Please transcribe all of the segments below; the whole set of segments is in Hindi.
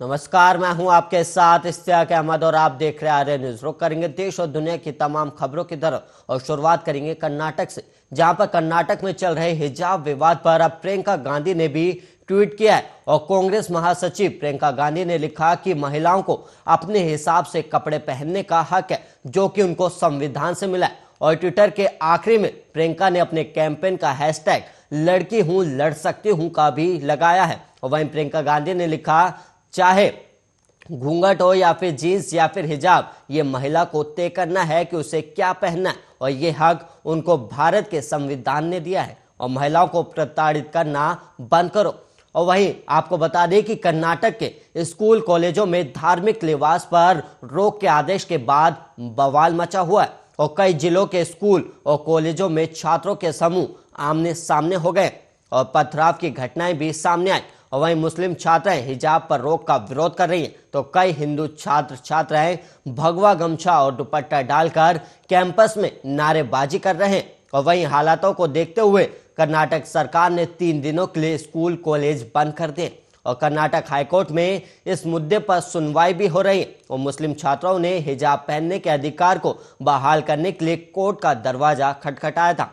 नमस्कार, मैं हूं आपके साथ इश्तियाक अहमद और आप देख रहे हैं आर्य न्यूज। रुक करेंगे देश और दुनिया की तमाम खबरों की तरफ और शुरुआत करेंगे कर्नाटक से, जहां पर कर्नाटक में चल रहे हिजाब विवाद पर अब प्रियंका गांधी ने भी ट्वीट किया है और कांग्रेस महासचिव प्रियंका गांधी ने लिखा कि महिलाओं को अपने हिसाब से कपड़े पहनने का हक है, जो कि उनको संविधान से मिला है। और ट्विटर के आखिरी में प्रियंका ने अपने कैंपेन का हैशटैग लड़की हूं लड़ सकती हूं का भी लगाया है। और वहीं प्रियंका गांधी ने लिखा, चाहे घूंघट हो या फिर जीन्स या फिर हिजाब, ये महिला को तय करना है कि उसे क्या पहनना है और ये हक उनको भारत के संविधान ने दिया है और महिलाओं को प्रताड़ित करना बंद करो। और वहीं आपको बता दें कि कर्नाटक के स्कूल कॉलेजों में धार्मिक लिबास पर रोक के आदेश के बाद बवाल मचा हुआ है और कई जिलों के स्कूल और कॉलेजों में छात्रों के समूह आमने सामने हो गए और पथराव की घटनाएं भी सामने आई। और वहीं मुस्लिम छात्राएं हिजाब पर रोक का विरोध कर रही हैं, तो कई हिंदू छात्र छात्राएं भगवा गमछा और दुपट्टा डालकर कैंपस में नारेबाजी कर रहे हैं। और वहीं हालातों को देखते हुए कर्नाटक सरकार ने 3 दिनों के लिए स्कूल कॉलेज बंद कर दिए और कर्नाटक हाईकोर्ट में इस मुद्दे पर सुनवाई भी हो रही है और मुस्लिम छात्राओं ने हिजाब पहनने के अधिकार को बहाल करने के लिए कोर्ट का दरवाजा खटखटाया था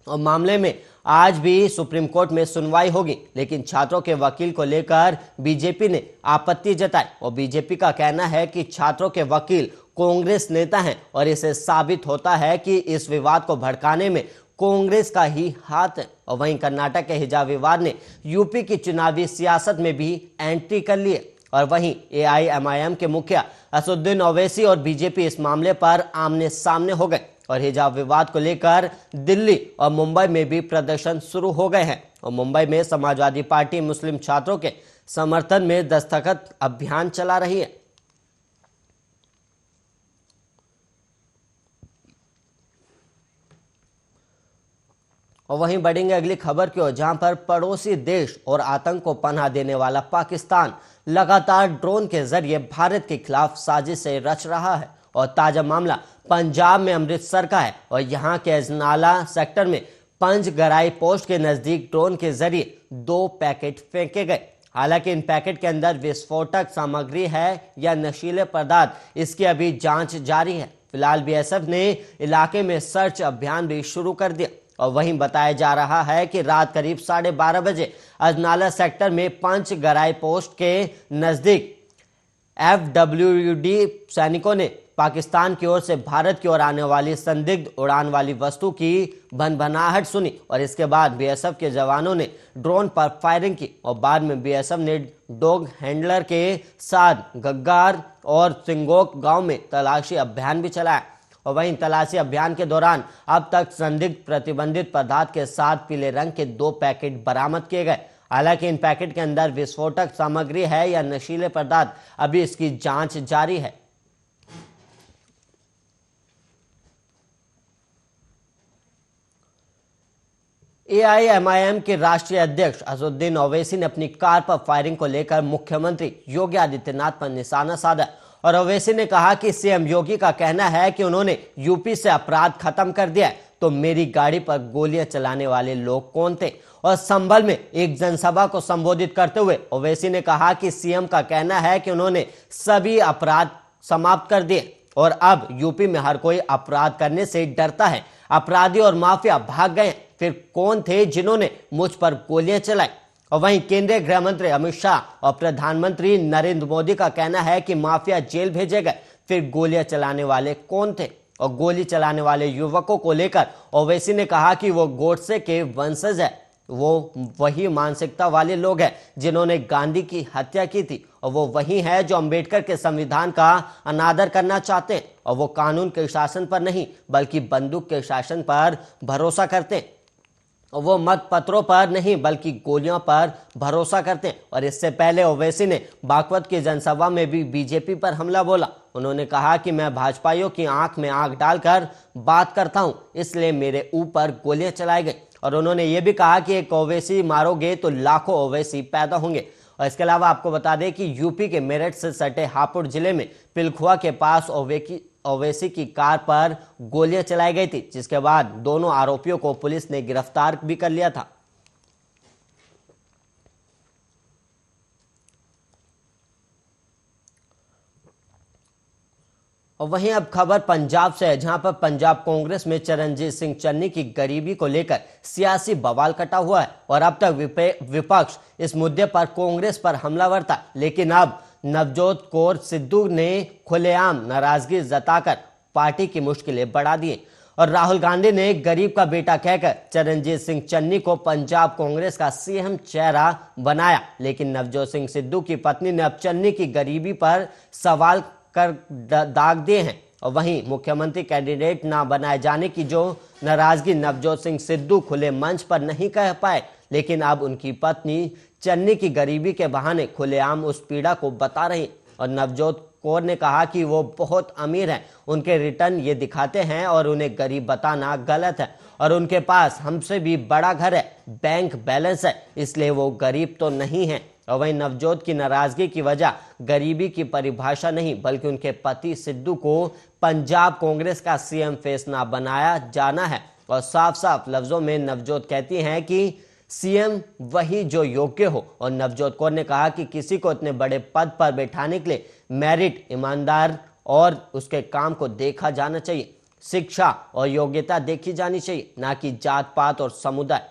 और मामले में आज भी सुप्रीम कोर्ट में सुनवाई होगी। लेकिन छात्रों के वकील को लेकर बीजेपी ने आपत्ति जताई और बीजेपी का कहना है कि छात्रों के वकील कांग्रेस नेता हैं और इसे साबित होता है कि इस विवाद को भड़काने में कांग्रेस का ही हाथ है। और वहीं कर्नाटक के हिजाब विवाद ने यूपी की चुनावी सियासत में भी एंट्री कर ली है और वहीं एआईएमआईएम के मुखिया असदुद्दीन ओवैसी और बीजेपी इस मामले पर आमने सामने हो गए और हिजाब विवाद को लेकर दिल्ली और मुंबई में भी प्रदर्शन शुरू हो गए हैं। और मुंबई में समाजवादी पार्टी मुस्लिम छात्रों के समर्थन में दस्तखत अभियान चला रही है। और वहीं बढ़ेंगे अगली खबर की ओर, जहां पर पड़ोसी देश और आतंक को पनाह देने वाला पाकिस्तान लगातार ड्रोन के जरिए भारत के खिलाफ साजिशें रच रहा है। और ताजा मामला पंजाब में अमृतसर का है और यहां के अजनाला सेक्टर में पंचगराई पोस्ट के नजदीक ड्रोन के जरिए 2 पैकेट फेंके गए। हालांकि इन पैकेट के अंदर विस्फोटक सामग्री है या नशीले पदार्थ, इसकी अभी जांच जारी है। फिलहाल बीएसएफ ने इलाके में सर्च अभियान भी शुरू कर दिया और वहीं बताया जा रहा है कि रात करीब 12:30 बजे अजनाला सेक्टर में पंचगराई पोस्ट के नजदीक एफडब्ल्यूडी सैनिकों ने पाकिस्तान की ओर से भारत की ओर आने वाली संदिग्ध उड़ान वाली वस्तु की भनभनाहट सुनी और इसके बाद बीएसएफ के जवानों ने ड्रोन पर फायरिंग की और बाद में बीएसएफ ने डॉग हैंडलर के साथ गग्गार और सिंगोक गांव में तलाशी अभियान भी चलाया। और वहीं तलाशी अभियान के दौरान अब तक संदिग्ध प्रतिबंधित पदार्थ के साथ पीले रंग के 2 पैकेट बरामद किए गए। हालांकि इन पैकेट के अंदर विस्फोटक सामग्री है या नशीले पदार्थ, अभी इसकी जांच जारी है। एआईएमआईएम के राष्ट्रीय अध्यक्ष असदुद्दीन ओवैसी ने अपनी कार पर फायरिंग को लेकर मुख्यमंत्री योगी आदित्यनाथ पर निशाना साधा और ओवैसी ने कहा कि सीएम योगी का कहना है कि उन्होंने यूपी से अपराध खत्म कर दिया है, तो मेरी गाड़ी पर गोलियां चलाने वाले लोग कौन थे। और संभल में एक जनसभा को संबोधित करते हुए ओवैसी ने कहा कि सीएम का कहना है कि उन्होंने सभी अपराध समाप्त कर दिए और अब यूपी में हर कोई अपराध करने से डरता है, अपराधी और माफिया भाग गए, फिर कौन थे जिन्होंने मुझ पर गोलियां चलाई। और वहीं केंद्रीय गृह मंत्री अमित शाह और प्रधानमंत्री नरेंद्र मोदी का कहना है कि माफिया जेल भेजे गए, फिर गोलियां चलाने वाले कौन थे। और गोली चलाने वाले युवकों को लेकर ओवैसी ने कहा कि वो गोडसे के वंशज है, वो वही मानसिकता वाले लोग हैं जिन्होंने गांधी की हत्या की थी और वो वही है जो अंबेडकर के संविधान का अनादर करना चाहते हैं और वो कानून के शासन पर नहीं बल्कि बंदूक के शासन पर भरोसा करते हैं और वो मत पत्रों पर नहीं बल्कि गोलियों पर भरोसा करते हैं। और इससे पहले ओवैसी ने बागपत की जनसभा में भी बीजेपी पर हमला बोला। उन्होंने कहा कि मैं भाजपाइयों की आंख में आंख डालकर बात करता हूं, इसलिए मेरे ऊपर गोलियां चलाई गई। और उन्होंने ये भी कहा कि एक ओवैसी मारोगे तो लाखों ओवैसी पैदा होंगे। और इसके अलावा आपको बता दें कि यूपी के मेरठ से सटे हापुड़ जिले में पिलखुआ के पास ओवैसी की कार पर गोलियां चलाई गई थी, जिसके बाद दोनों आरोपियों को पुलिस ने गिरफ्तार भी कर लिया था। और वहीं अब खबर पंजाब से है, जहां पर पंजाब कांग्रेस में चरणजीत सिंह चन्नी की गरीबी को लेकर सियासी बवाल कटा हुआ है और अब तक विपक्ष इस मुद्दे पर कांग्रेस पर हमलावर था, लेकिन अब नवजोत कौर सिद्धू ने खुलेआम नाराजगी जताकर पार्टी की मुश्किलें बढ़ा दी और राहुल गांधी ने गरीब का बेटा कहकर चरणजीत सिंह चन्नी को पंजाब कांग्रेस का सीएम चेहरा बनाया। लेकिन नवजोत सिंह सिद्धू की पत्नी ने अब चन्नी की गरीबी पर सवाल कर दाग दिए हैं और वहीं मुख्यमंत्री कैंडिडेट ना बनाए जाने की जो नाराजगी नवजोत सिंह सिद्धू खुले मंच पर नहीं कह पाए, लेकिन अब उनकी पत्नी चन्नी की गरीबी के बहाने खुलेआम उस पीड़ा को बता रही और नवजोत कौर ने कहा कि वो बहुत अमीर हैं, उनके रिटर्न ये दिखाते हैं और उन्हें गरीब बताना गलत है और उनके पास हमसे भी बड़ा घर है, बैंक बैलेंस है, इसलिए वो गरीब तो नहीं है। और वहीं नवजोत की नाराजगी की वजह गरीबी की परिभाषा नहीं बल्कि उनके पति सिद्धू को पंजाब कांग्रेस का सीएम फेस ना बनाया जाना है और साफ साफ लफ्जों में नवजोत कहती हैं कि सीएम वही जो योग्य हो और नवजोत कौर ने कहा कि किसी को इतने बड़े पद पर बैठाने के लिए मेरिट, ईमानदार और उसके काम को देखा जाना चाहिए, शिक्षा और योग्यता देखी जानी चाहिए, ना कि जात पात और समुदाय।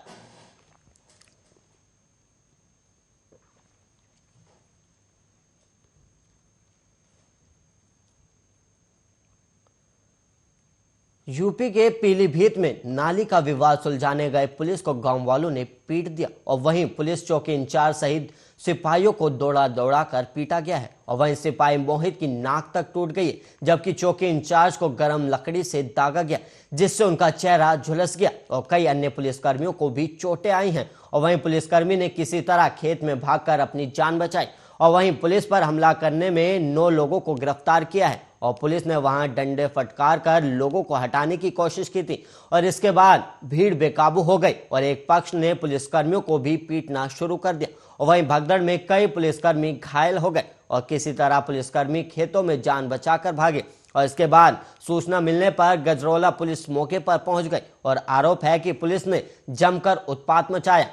यूपी के पीलीभीत में नाली का विवाद सुलझाने गए पुलिस को गांव वालों ने पीट दिया और वहीं पुलिस चौकी इंचार्ज सहित सिपाहियों को दौड़ा दौड़ा कर पीटा गया है और वहीं सिपाही मोहित की नाक तक टूट गई है, जबकि चौकी इंचार्ज को गर्म लकड़ी से दागा गया जिससे उनका चेहरा झुलस गया और कई अन्य पुलिसकर्मियों को भी चोटें आई हैं और वहीं पुलिसकर्मी ने किसी तरह खेत में भागकर अपनी जान बचाई और वहीं पुलिस पर हमला करने में 9 लोगों को गिरफ्तार किया है और पुलिस ने वहां डंडे फटकार कर लोगों को हटाने की कोशिश की थी और इसके बाद भीड़ बेकाबू हो गई और एक पक्ष ने पुलिसकर्मियों को भी पीटना शुरू कर दिया और वहीं भगदड़ में कई पुलिसकर्मी घायल हो गए और किसी तरह पुलिसकर्मी खेतों में जान बचाकर भागे और इसके बाद सूचना मिलने पर गजरौला पुलिस मौके पर पहुंच गई और आरोप है कि पुलिस ने जमकर उत्पात मचाया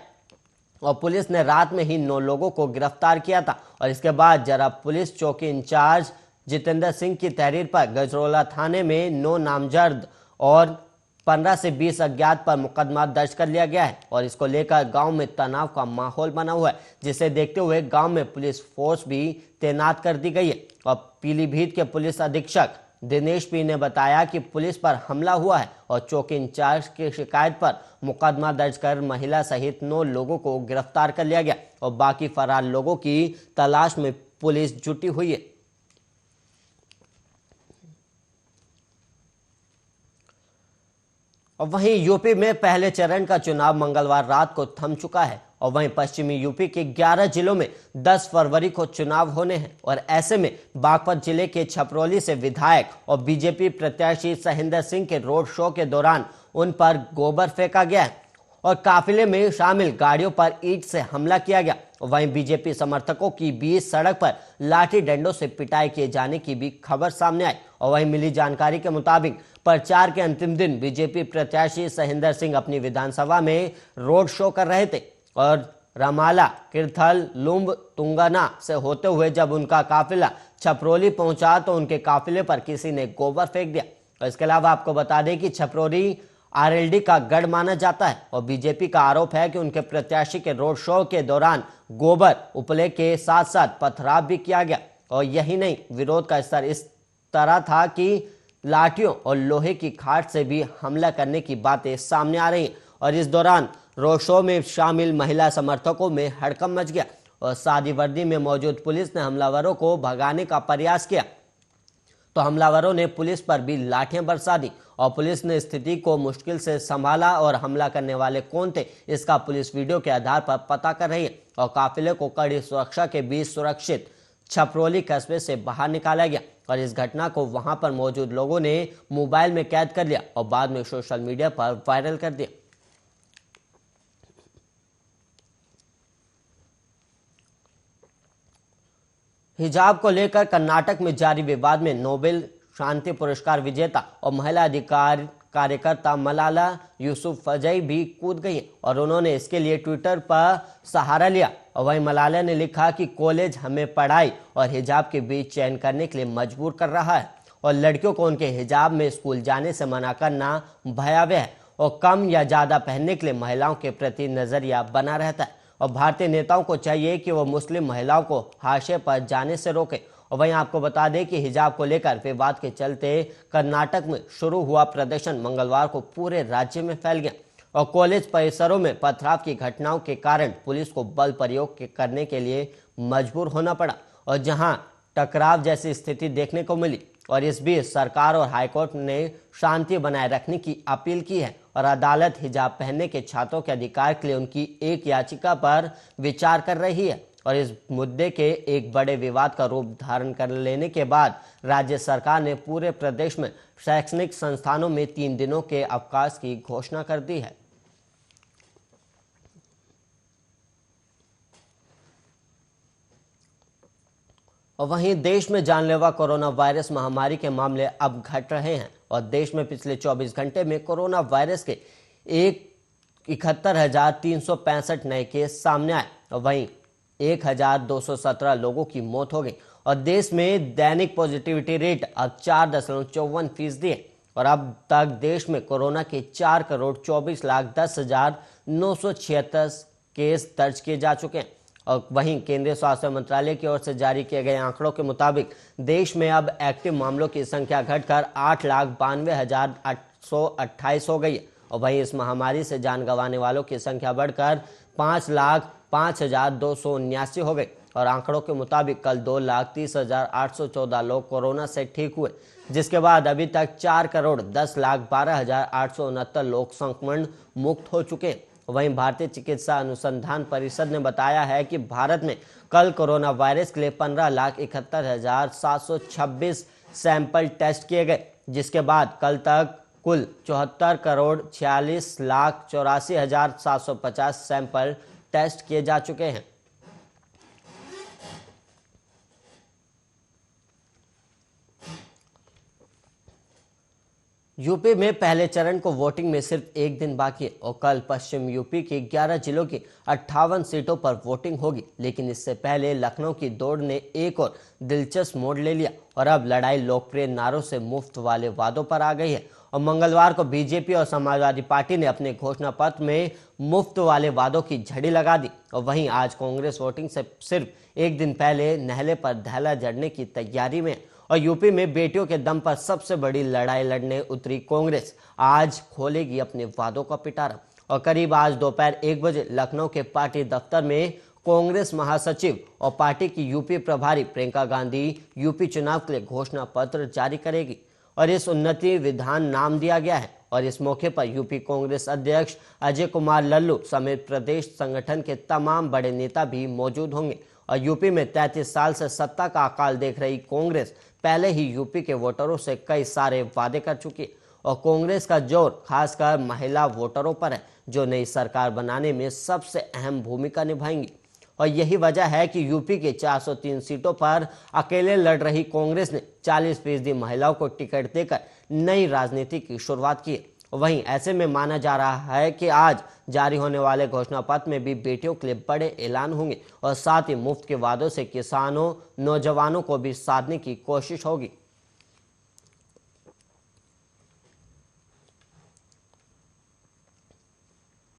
और पुलिस ने रात में ही 9 लोगों को गिरफ्तार किया था और इसके बाद जरा पुलिस चौकी इंचार्ज जितेंद्र सिंह की तहरीर पर गजरौला थाने में 9 नामजद और 15 से 20 अज्ञात पर मुकदमा दर्ज कर लिया गया है और इसको लेकर गांव में तनाव का माहौल बना हुआ है, जिसे देखते हुए गांव में पुलिस फोर्स भी तैनात कर दी गई है और पीलीभीत के पुलिस अधीक्षक दिनेश पी ने बताया कि पुलिस पर हमला हुआ है और चौकी इंचार्ज की शिकायत पर मुकदमा दर्ज कर महिला सहित 9 लोगों को गिरफ्तार कर लिया गया और बाकी फरार लोगों की तलाश में पुलिस जुटी हुई है। और वहीं यूपी में पहले चरण का चुनाव मंगलवार रात को थम चुका है और वहीं पश्चिमी यूपी के 11 जिलों में 10 फरवरी को चुनाव होने हैं और ऐसे में बागपत जिले के छपरौली से विधायक और बीजेपी प्रत्याशी सहिंदर सिंह के रोड शो के दौरान उन पर गोबर फेंका गया है और काफिले में शामिल गाड़ियों पर ईंट से हमला किया गया। वहीं बीजेपी समर्थकों की बीच सड़क पर लाठी डंडों से पिटाई किए जाने की भी खबर सामने आई और वहीं मिली जानकारी के मुताबिक प्रचार के अंतिम दिन बीजेपी प्रत्याशी सहिंदर सिंह अपनी विधानसभा में रोड शो कर रहे थे और रमाला, किरथल, लुम्ब, तुंगना से होते हुए जब उनका काफिला छपरौली पहुंचा तो उनके काफिले पर किसी ने गोबर फेंक दिया। और इसके अलावा आपको बता दें कि छपरौली आरएलडी का गढ़ माना जाता है और बीजेपी का आरोप है कि उनके प्रत्याशी के रोड शो के दौरान गोबर उपले के साथ साथ पथराव भी किया गया और यही नहीं, विरोध का स्तर इस तरह था कि लाठियों और लोहे की खाट से भी हमला करने की बातें सामने आ रही और इस दौरान रोड शो में शामिल महिला समर्थकों में हड़कंप मच गया और सादी वर्दी में मौजूद पुलिस ने हमलावरों को भगाने का प्रयास किया तो हमलावरों ने पुलिस पर भी लाठियां बरसा दी और पुलिस ने स्थिति को मुश्किल से संभाला और हमला करने वाले कौन थे इसका पुलिस वीडियो के आधार पर पता कर रही है और काफिले को कड़ी सुरक्षा के बीच सुरक्षित छपरौली कस्बे से बाहर निकाला गया और इस घटना को वहां पर मौजूद लोगों ने मोबाइल में कैद कर लिया और बाद में सोशल मीडिया पर वायरल कर दिया। हिजाब को लेकर कर्नाटक में जारी विवाद में नोबेल शांति पुरस्कार विजेता और महिला अधिकार कार्यकर्ता मलाला यूसुफजई भी कूद गई और उन्होंने इसके लिए ट्विटर पर सहारा लिया और वहीं मलाला ने लिखा कि कॉलेज हमें पढ़ाई और हिजाब के बीच चयन करने के लिए मजबूर कर रहा है और लड़कियों को उनके हिजाब में स्कूल जाने से मना करना भयावह है और कम या ज़्यादा पहनने के लिए महिलाओं के प्रति नज़रिया बना रहता है। और भारतीय नेताओं को चाहिए कि वो मुस्लिम महिलाओं को हाशिए पर जाने से रोकें। और वहीं आपको बता दें कि हिजाब को लेकर विवाद के चलते कर्नाटक में शुरू हुआ प्रदर्शन मंगलवार को पूरे राज्य में फैल गया और कॉलेज परिसरों में पथराव की घटनाओं के कारण पुलिस को बल प्रयोग करने के लिए मजबूर होना पड़ा और जहां टकराव जैसी स्थिति देखने को मिली। और इस बीच सरकार और हाईकोर्ट ने शांति बनाए रखने की अपील की है और अदालत हिजाब पहनने के छात्रों के अधिकार के लिए उनकी एक याचिका पर विचार कर रही है। और इस मुद्दे के एक बड़े विवाद का रूप धारण कर लेने के बाद राज्य सरकार ने पूरे प्रदेश में शैक्षणिक संस्थानों में 3 दिनों के अवकाश की घोषणा कर दी है। और वहीं देश में जानलेवा कोरोना वायरस महामारी के मामले अब घट रहे हैं और देश में पिछले 24 घंटे में कोरोना वायरस के 71,365 नए केस सामने आए और वहीं 1,217 लोगों की मौत हो गई और देश में दैनिक पॉजिटिविटी रेट अब 4.54% है और अब तक देश में कोरोना के 4,24,10,976 केस दर्ज किए जा चुके हैं। और वहीं केंद्रीय स्वास्थ्य मंत्रालय की ओर से जारी किए गए आंकड़ों के मुताबिक देश में अब एक्टिव मामलों की संख्या घटकर 8,92,828 हो गई है और वहीं इस महामारी से जान गंवाने वालों की संख्या बढ़कर 5,05,279 हो गई और आंकड़ों के मुताबिक कल 2,30,814 लोग कोरोना से ठीक हुए, जिसके बाद अभी तक 4,10,12,869 लोग संक्रमण मुक्त हो चुके हैं। वहीं भारतीय चिकित्सा अनुसंधान परिषद ने बताया है कि भारत में कल कोरोना वायरस के लिए 15,71,726 सैंपल टेस्ट किए गए, जिसके बाद कल तक कुल 74,46,84,750 सैंपल टेस्ट किए जा चुके हैं। यूपी में पहले चरण को वोटिंग में सिर्फ एक दिन बाकी है और कल पश्चिम यूपी के 11 जिलों की 58 सीटों पर वोटिंग होगी, लेकिन इससे पहले लखनऊ की दौड़ ने एक और दिलचस्प मोड़ ले लिया और अब लड़ाई लोकप्रिय नारों से मुफ्त वाले वादों पर आ गई है। और मंगलवार को बीजेपी और समाजवादी पार्टी ने अपने घोषणा पत्र में मुफ्त वाले वादों की झड़ी लगा दी और वहीं आज कांग्रेस वोटिंग से सिर्फ एक दिन पहले नहले पर धैला जड़ने की तैयारी में और यूपी में बेटियों के दम पर सबसे बड़ी लड़ाई लड़ने उतरी कांग्रेस आज खोलेगी अपने वादों का पिटारा। और करीब आज दोपहर 1 बजे लखनऊ के पार्टी दफ्तर में कांग्रेस महासचिव और पार्टी की यूपी प्रभारी प्रियंका गांधी यूपी चुनाव के लिए घोषणा पत्र जारी करेगी और इस उन्नति विधान नाम दिया गया है। और इस मौके पर यूपी कांग्रेस अध्यक्ष अजय कुमार लल्लू समेत प्रदेश संगठन के तमाम बड़े नेता भी मौजूद होंगे। और यूपी में 33 साल से सत्ता का अकाल देख रही कांग्रेस पहले ही यूपी के वोटरों से कई सारे वादे कर चुकी है और कांग्रेस का जोर खासकर महिला वोटरों पर है, जो नई सरकार बनाने में सबसे अहम भूमिका निभाएंगी। और यही वजह है कि यूपी के 403 सीटों पर अकेले लड़ रही कांग्रेस ने 40% महिलाओं को टिकट देकर नई राजनीति की शुरुआत की है। वहीं ऐसे में माना जा रहा है कि आज जारी होने वाले घोषणा पत्र में भी बेटियों के लिए बड़े ऐलान होंगे और साथ ही मुफ्त के वादों से किसानों नौजवानों को भी साधने की कोशिश होगी।